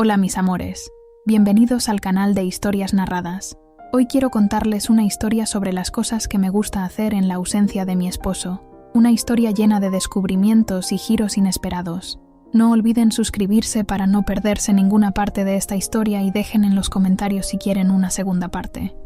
Hola mis amores, bienvenidos al canal de Historias Narradas. Hoy quiero contarles una historia sobre las cosas que me gusta hacer en la ausencia de mi esposo. Una historia llena de descubrimientos y giros inesperados. No olviden suscribirse para no perderse ninguna parte de esta historia y dejen en los comentarios si quieren una segunda parte.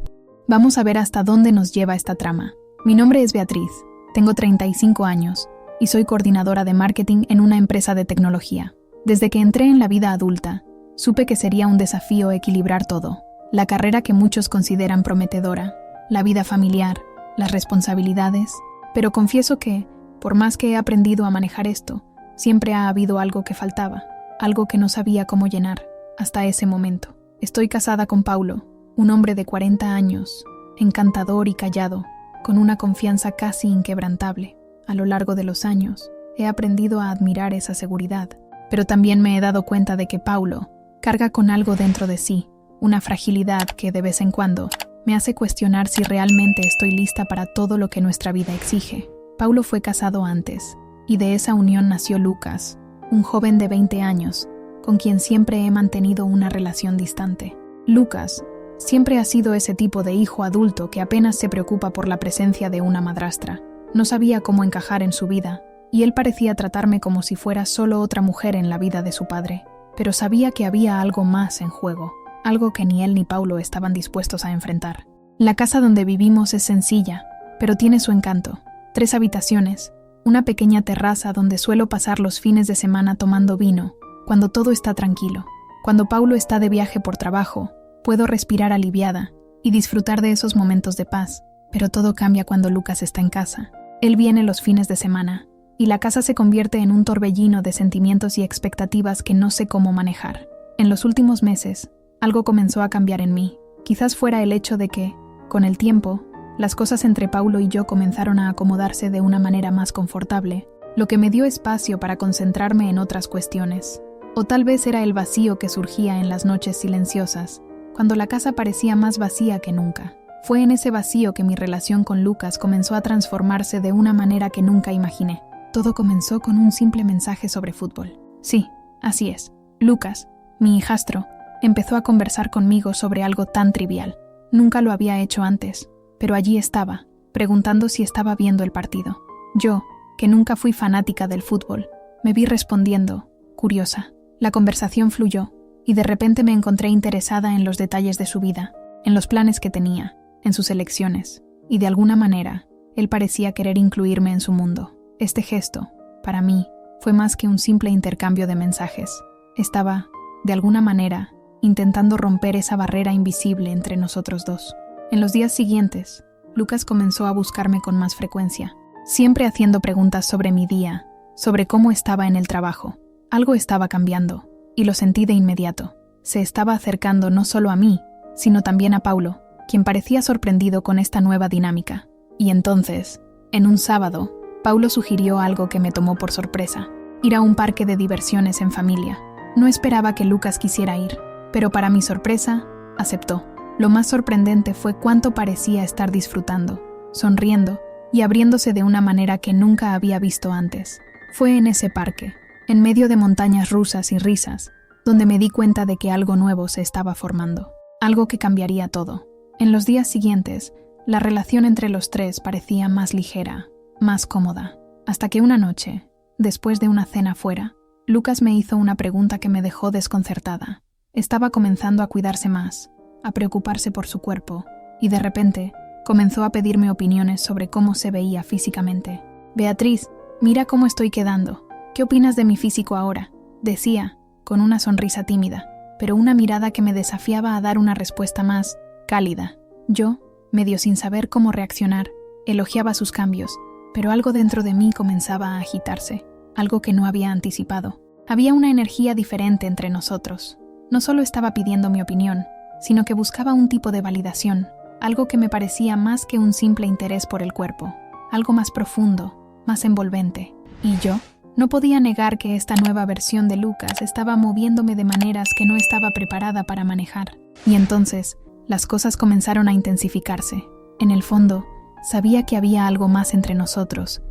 Vamos a ver hasta dónde nos lleva esta trama. Mi nombre es Beatriz, tengo 35 años y soy coordinadora de marketing en una empresa de tecnología. Desde que entré en la vida adulta, supe que sería un desafío equilibrar todo. La carrera que muchos consideran prometedora, la vida familiar, las responsabilidades, pero confieso que, por más que he aprendido a manejar esto, siempre ha habido algo que faltaba, algo que no sabía cómo llenar, hasta ese momento. Estoy casada con Paulo, un hombre de 40 años, encantador y callado, con una confianza casi inquebrantable. A lo largo de los años, he aprendido a admirar esa seguridad, pero también me he dado cuenta de que Paulo carga con algo dentro de sí, una fragilidad que de vez en cuando me hace cuestionar si realmente estoy lista para todo lo que nuestra vida exige. Paulo fue casado antes, y de esa unión nació Lucas, un joven de 20 años, con quien siempre he mantenido una relación distante. Lucas siempre ha sido ese tipo de hijo adulto que apenas se preocupa por la presencia de una madrastra. No sabía cómo encajar en su vida, y él parecía tratarme como si fuera solo otra mujer en la vida de su padre. Pero sabía que había algo más en juego, algo que ni él ni Paulo estaban dispuestos a enfrentar. La casa donde vivimos es sencilla, pero tiene su encanto. 3 habitaciones, una pequeña terraza donde suelo pasar los fines de semana tomando vino, cuando todo está tranquilo. Cuando Paulo está de viaje por trabajo, puedo respirar aliviada y disfrutar de esos momentos de paz, pero todo cambia cuando Lucas está en casa. Él viene los fines de semana, y la casa se convierte en un torbellino de sentimientos y expectativas que no sé cómo manejar. En los últimos meses, algo comenzó a cambiar en mí. Quizás fuera el hecho de que, con el tiempo, las cosas entre Paulo y yo comenzaron a acomodarse de una manera más confortable, lo que me dio espacio para concentrarme en otras cuestiones. O tal vez era el vacío que surgía en las noches silenciosas, cuando la casa parecía más vacía que nunca. Fue en ese vacío que mi relación con Lucas comenzó a transformarse de una manera que nunca imaginé. Todo comenzó con un simple mensaje sobre fútbol. Sí, así es. Lucas, mi hijastro, empezó a conversar conmigo sobre algo tan trivial. Nunca lo había hecho antes, pero allí estaba, preguntando si estaba viendo el partido. Yo, que nunca fui fanática del fútbol, me vi respondiendo, curiosa. La conversación fluyó, y de repente me encontré interesada en los detalles de su vida, en los planes que tenía, en sus elecciones, y de alguna manera, él parecía querer incluirme en su mundo. Este gesto, para mí, fue más que un simple intercambio de mensajes. Estaba, de alguna manera, intentando romper esa barrera invisible entre nosotros dos. En los días siguientes, Lucas comenzó a buscarme con más frecuencia, siempre haciendo preguntas sobre mi día, sobre cómo estaba en el trabajo. Algo estaba cambiando, y lo sentí de inmediato. Se estaba acercando no solo a mí, sino también a Paulo, quien parecía sorprendido con esta nueva dinámica. Y entonces, en un sábado, Paulo sugirió algo que me tomó por sorpresa: ir a un parque de diversiones en familia. No esperaba que Lucas quisiera ir, pero para mi sorpresa, aceptó. Lo más sorprendente fue cuánto parecía estar disfrutando, sonriendo y abriéndose de una manera que nunca había visto antes. Fue en ese parque, en medio de montañas rusas y risas, donde me di cuenta de que algo nuevo se estaba formando, algo que cambiaría todo. En los días siguientes, la relación entre los tres parecía más ligera, más cómoda, hasta que una noche, después de una cena fuera, Lucas me hizo una pregunta que me dejó desconcertada. Estaba comenzando a cuidarse más, a preocuparse por su cuerpo, y de repente comenzó a pedirme opiniones sobre cómo se veía físicamente. «Beatriz, mira cómo estoy quedando. ¿Qué opinas de mi físico ahora?», decía, con una sonrisa tímida, pero una mirada que me desafiaba a dar una respuesta más cálida. Yo, medio sin saber cómo reaccionar, elogiaba sus cambios, pero algo dentro de mí comenzaba a agitarse, algo que no había anticipado. Había una energía diferente entre nosotros. No solo estaba pidiendo mi opinión, sino que buscaba un tipo de validación, algo que me parecía más que un simple interés por el cuerpo, algo más profundo, más envolvente. Y yo no podía negar que esta nueva versión de Lucas estaba moviéndome de maneras que no estaba preparada para manejar. Y entonces, las cosas comenzaron a intensificarse. En el fondo, sabía que había algo más entre nosotros,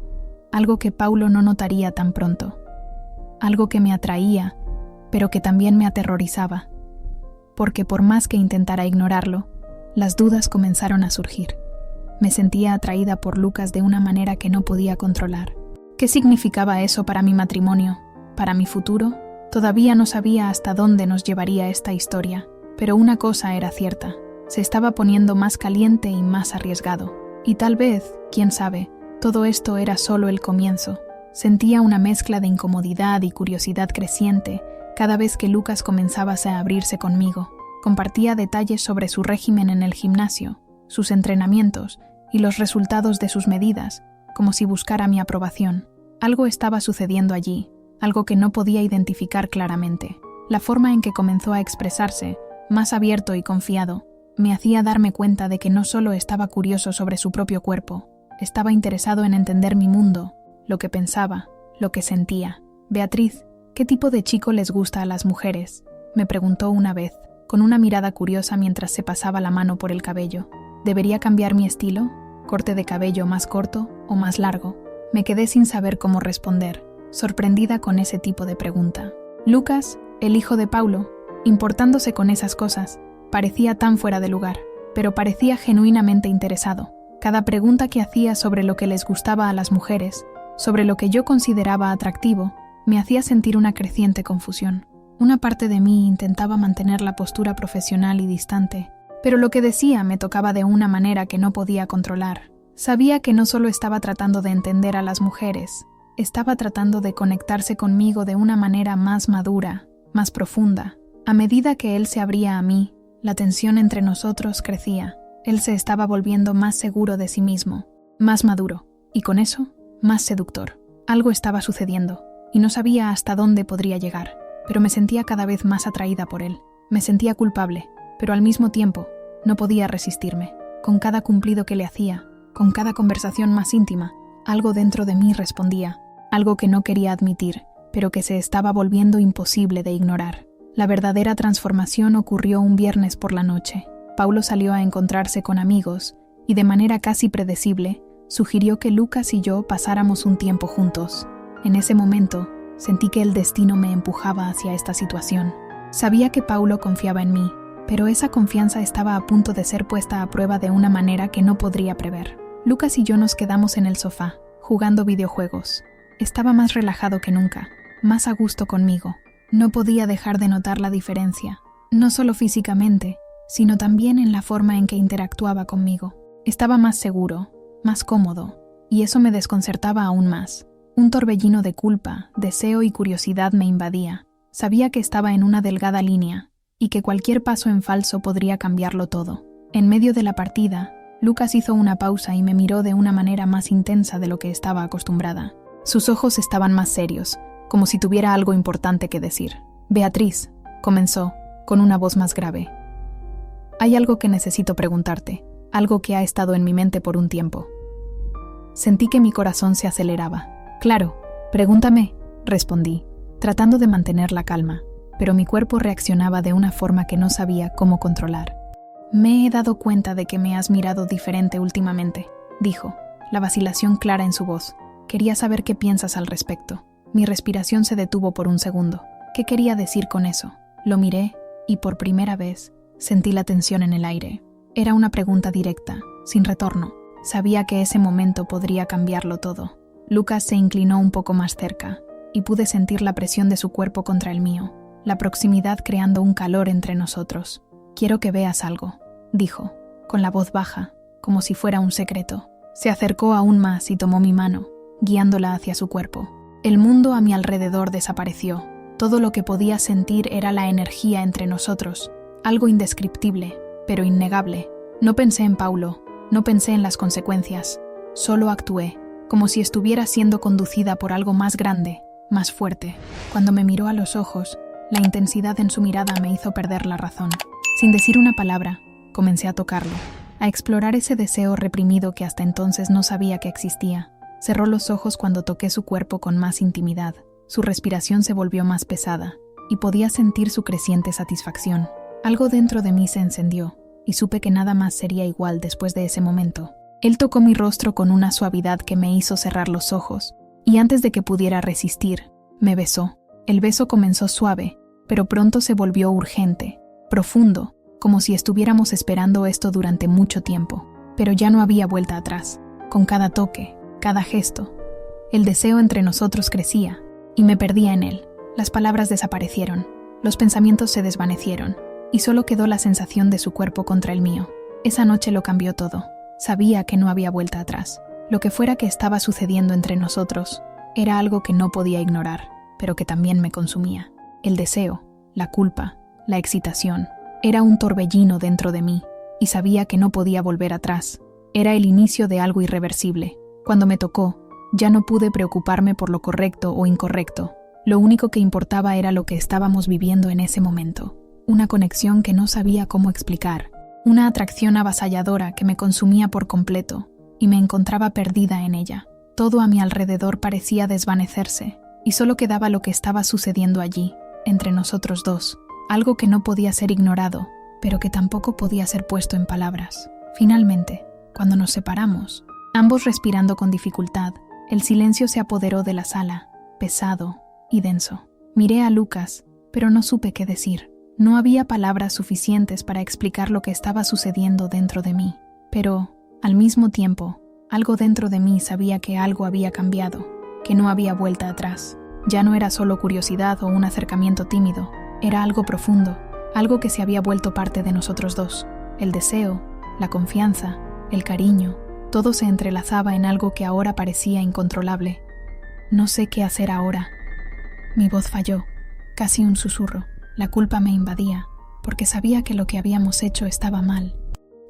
algo que Paulo no notaría tan pronto, algo que me atraía pero que también me aterrorizaba, porque por más que intentara ignorarlo, las dudas comenzaron a surgir. Me sentía atraída por Lucas de una manera que no podía controlar. ¿Qué significaba eso para mi matrimonio? ¿Para mi futuro? Todavía no sabía hasta dónde nos llevaría esta historia, pero una cosa era cierta: se estaba poniendo más caliente y más arriesgado. Y tal vez, quién sabe, todo esto era solo el comienzo. Sentía una mezcla de incomodidad y curiosidad creciente cada vez que Lucas comenzaba a abrirse conmigo. Compartía detalles sobre su régimen en el gimnasio, sus entrenamientos y los resultados de sus medidas, como si buscara mi aprobación. Algo estaba sucediendo allí, algo que no podía identificar claramente. La forma en que comenzó a expresarse, más abierto y confiado, me hacía darme cuenta de que no solo estaba curioso sobre su propio cuerpo, estaba interesado en entender mi mundo, lo que pensaba, lo que sentía. «Beatriz, ¿qué tipo de chico les gusta a las mujeres?», me preguntó una vez, con una mirada curiosa mientras se pasaba la mano por el cabello. ¿Debería cambiar mi estilo? ¿Corte de cabello más corto o más largo? Me quedé sin saber cómo responder, sorprendida con ese tipo de pregunta. Lucas, el hijo de Paulo, importándose con esas cosas, parecía tan fuera de lugar, pero parecía genuinamente interesado. Cada pregunta que hacía sobre lo que les gustaba a las mujeres, sobre lo que yo consideraba atractivo, me hacía sentir una creciente confusión. Una parte de mí intentaba mantener la postura profesional y distante, pero lo que decía me tocaba de una manera que no podía controlar. Sabía que no solo estaba tratando de entender a las mujeres, estaba tratando de conectarse conmigo de una manera más madura, más profunda. A medida que él se abría a mí, la tensión entre nosotros crecía. Él se estaba volviendo más seguro de sí mismo, más maduro, y con eso, más seductor. Algo estaba sucediendo, y no sabía hasta dónde podría llegar, pero me sentía cada vez más atraída por él. Me sentía culpable, pero al mismo tiempo, no podía resistirme. Con cada cumplido que le hacía, con cada conversación más íntima, algo dentro de mí respondía, algo que no quería admitir, pero que se estaba volviendo imposible de ignorar. La verdadera transformación ocurrió un viernes por la noche. Paulo salió a encontrarse con amigos y, de manera casi predecible, sugirió que Lucas y yo pasáramos un tiempo juntos. En ese momento, sentí que el destino me empujaba hacia esta situación. Sabía que Paulo confiaba en mí, pero esa confianza estaba a punto de ser puesta a prueba de una manera que no podría prever. Lucas y yo nos quedamos en el sofá, jugando videojuegos. Estaba más relajado que nunca, más a gusto conmigo. No podía dejar de notar la diferencia, no solo físicamente, sino también en la forma en que interactuaba conmigo. Estaba más seguro, más cómodo, y eso me desconcertaba aún más. Un torbellino de culpa, deseo y curiosidad me invadía. Sabía que estaba en una delgada línea, y que cualquier paso en falso podría cambiarlo todo. En medio de la partida, Lucas hizo una pausa y me miró de una manera más intensa de lo que estaba acostumbrada. Sus ojos estaban más serios, como si tuviera algo importante que decir. «Beatriz», comenzó, con una voz más grave. «Hay algo que necesito preguntarte, algo que ha estado en mi mente por un tiempo». Sentí que mi corazón se aceleraba. «Claro, pregúntame», respondí, tratando de mantener la calma, pero mi cuerpo reaccionaba de una forma que no sabía cómo controlar. «Me he dado cuenta de que me has mirado diferente últimamente», dijo, la vacilación clara en su voz. «Quería saber qué piensas al respecto». Mi respiración se detuvo por un segundo. ¿Qué quería decir con eso? Lo miré y, por primera vez, sentí la tensión en el aire. Era una pregunta directa, sin retorno. Sabía que ese momento podría cambiarlo todo. Lucas se inclinó un poco más cerca, y pude sentir la presión de su cuerpo contra el mío, la proximidad creando un calor entre nosotros. «Quiero que veas algo», dijo, con la voz baja, como si fuera un secreto. Se acercó aún más y tomó mi mano, guiándola hacia su cuerpo. El mundo a mi alrededor desapareció. Todo lo que podía sentir era la energía entre nosotros, algo indescriptible, pero innegable. No pensé en Paulo, no pensé en las consecuencias. Solo actué, como si estuviera siendo conducida por algo más grande, más fuerte. Cuando me miró a los ojos, la intensidad en su mirada me hizo perder la razón. Sin decir una palabra, comencé a tocarlo, a explorar ese deseo reprimido que hasta entonces no sabía que existía. Cerró los ojos cuando toqué su cuerpo con más intimidad. Su respiración se volvió más pesada, y podía sentir su creciente satisfacción. Algo dentro de mí se encendió, y supe que nada más sería igual después de ese momento. Él tocó mi rostro con una suavidad que me hizo cerrar los ojos, y antes de que pudiera resistir, me besó. El beso comenzó suave, pero pronto se volvió urgente, profundo, como si estuviéramos esperando esto durante mucho tiempo. Pero ya no había vuelta atrás. Con cada toque, cada gesto, el deseo entre nosotros crecía, y me perdía en él. Las palabras desaparecieron, los pensamientos se desvanecieron, y solo quedó la sensación de su cuerpo contra el mío. Esa noche lo cambió todo. Sabía que no había vuelta atrás. Lo que fuera que estaba sucediendo entre nosotros era algo que no podía ignorar, pero que también me consumía. El deseo, la culpa, la excitación, era un torbellino dentro de mí, y sabía que no podía volver atrás. Era el inicio de algo irreversible. Cuando me tocó, ya no pude preocuparme por lo correcto o incorrecto. Lo único que importaba era lo que estábamos viviendo en ese momento. Una conexión que no sabía cómo explicar. Una atracción avasalladora que me consumía por completo, y me encontraba perdida en ella. Todo a mi alrededor parecía desvanecerse, y solo quedaba lo que estaba sucediendo allí, entre nosotros dos. Algo que no podía ser ignorado, pero que tampoco podía ser puesto en palabras. Finalmente, cuando nos separamos, ambos respirando con dificultad, el silencio se apoderó de la sala, pesado y denso. Miré a Lucas, pero no supe qué decir. No había palabras suficientes para explicar lo que estaba sucediendo dentro de mí. Pero, al mismo tiempo, algo dentro de mí sabía que algo había cambiado, que no había vuelta atrás. Ya no era solo curiosidad o un acercamiento tímido, era algo profundo, algo que se había vuelto parte de nosotros dos. El deseo, la confianza, el cariño, todo se entrelazaba en algo que ahora parecía incontrolable. No sé qué hacer ahora. Mi voz falló, casi un susurro. La culpa me invadía, porque sabía que lo que habíamos hecho estaba mal.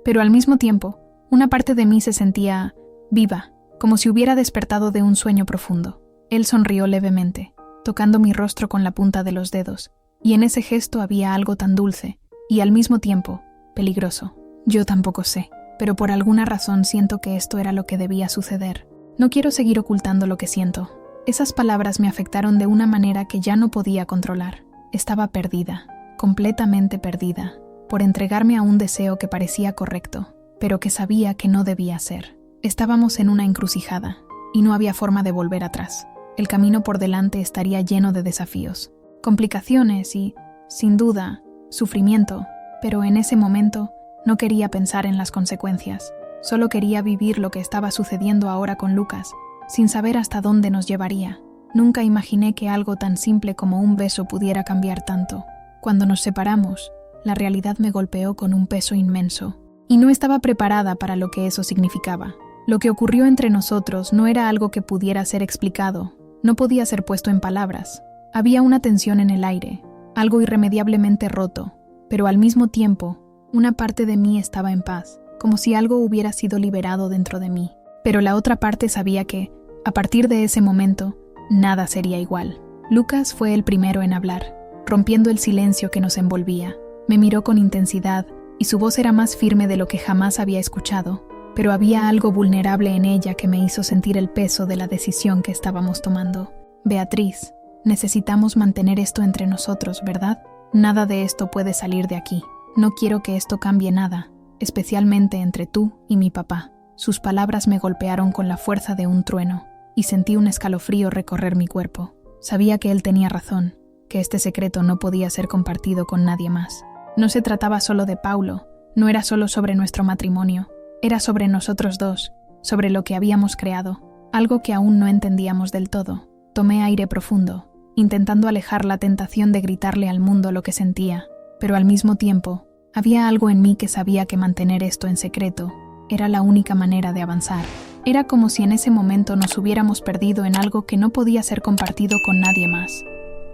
Pero al mismo tiempo, una parte de mí se sentía viva, como si hubiera despertado de un sueño profundo. Él sonrió levemente, tocando mi rostro con la punta de los dedos, y en ese gesto había algo tan dulce, y al mismo tiempo, peligroso. Yo tampoco sé, pero por alguna razón siento que esto era lo que debía suceder. No quiero seguir ocultando lo que siento. Esas palabras me afectaron de una manera que ya no podía controlar. Estaba perdida, completamente perdida, por entregarme a un deseo que parecía correcto, pero que sabía que no debía ser. Estábamos en una encrucijada, y no había forma de volver atrás. El camino por delante estaría lleno de desafíos, complicaciones y, sin duda, sufrimiento, pero en ese momento no quería pensar en las consecuencias. Solo quería vivir lo que estaba sucediendo ahora con Lucas, sin saber hasta dónde nos llevaría. Nunca imaginé que algo tan simple como un beso pudiera cambiar tanto. Cuando nos separamos, la realidad me golpeó con un peso inmenso, y no estaba preparada para lo que eso significaba. Lo que ocurrió entre nosotros no era algo que pudiera ser explicado, no podía ser puesto en palabras. Había una tensión en el aire, algo irremediablemente roto, pero al mismo tiempo, una parte de mí estaba en paz, como si algo hubiera sido liberado dentro de mí. Pero la otra parte sabía que, a partir de ese momento, nada sería igual. Lucas fue el primero en hablar, rompiendo el silencio que nos envolvía. Me miró con intensidad, y su voz era más firme de lo que jamás había escuchado, pero había algo vulnerable en ella que me hizo sentir el peso de la decisión que estábamos tomando. Beatriz, necesitamos mantener esto entre nosotros, ¿verdad? Nada de esto puede salir de aquí. No quiero que esto cambie nada, especialmente entre tú y mi papá. Sus palabras me golpearon con la fuerza de un trueno, y sentí un escalofrío recorrer mi cuerpo. Sabía que él tenía razón, que este secreto no podía ser compartido con nadie más. No se trataba solo de Paulo, no era solo sobre nuestro matrimonio, era sobre nosotros dos, sobre lo que habíamos creado, algo que aún no entendíamos del todo. Tomé aire profundo, intentando alejar la tentación de gritarle al mundo lo que sentía, pero al mismo tiempo, había algo en mí que sabía que mantener esto en secreto era la única manera de avanzar. Era como si en ese momento nos hubiéramos perdido en algo que no podía ser compartido con nadie más.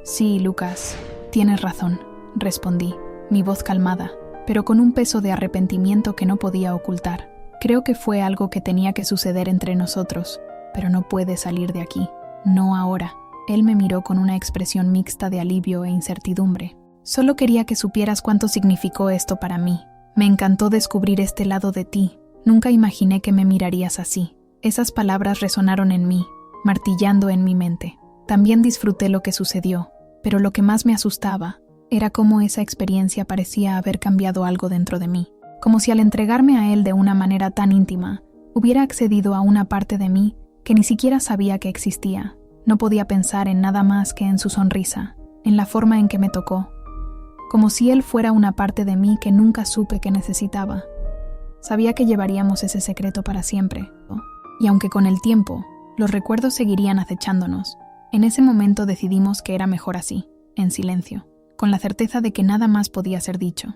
Sí, Lucas, tienes razón, respondí, mi voz calmada, pero con un peso de arrepentimiento que no podía ocultar. Creo que fue algo que tenía que suceder entre nosotros, pero no puede salir de aquí. No ahora. Él me miró con una expresión mixta de alivio e incertidumbre. Solo quería que supieras cuánto significó esto para mí. Me encantó descubrir este lado de ti. Nunca imaginé que me mirarías así. Esas palabras resonaron en mí, martillando en mi mente. También disfruté lo que sucedió, pero lo que más me asustaba era cómo esa experiencia parecía haber cambiado algo dentro de mí. Como si al entregarme a él de una manera tan íntima, hubiera accedido a una parte de mí que ni siquiera sabía que existía. No podía pensar en nada más que en su sonrisa, en la forma en que me tocó, como si él fuera una parte de mí que nunca supe que necesitaba. Sabía que llevaríamos ese secreto para siempre, y aunque con el tiempo los recuerdos seguirían acechándonos, en ese momento decidimos que era mejor así, en silencio, con la certeza de que nada más podía ser dicho.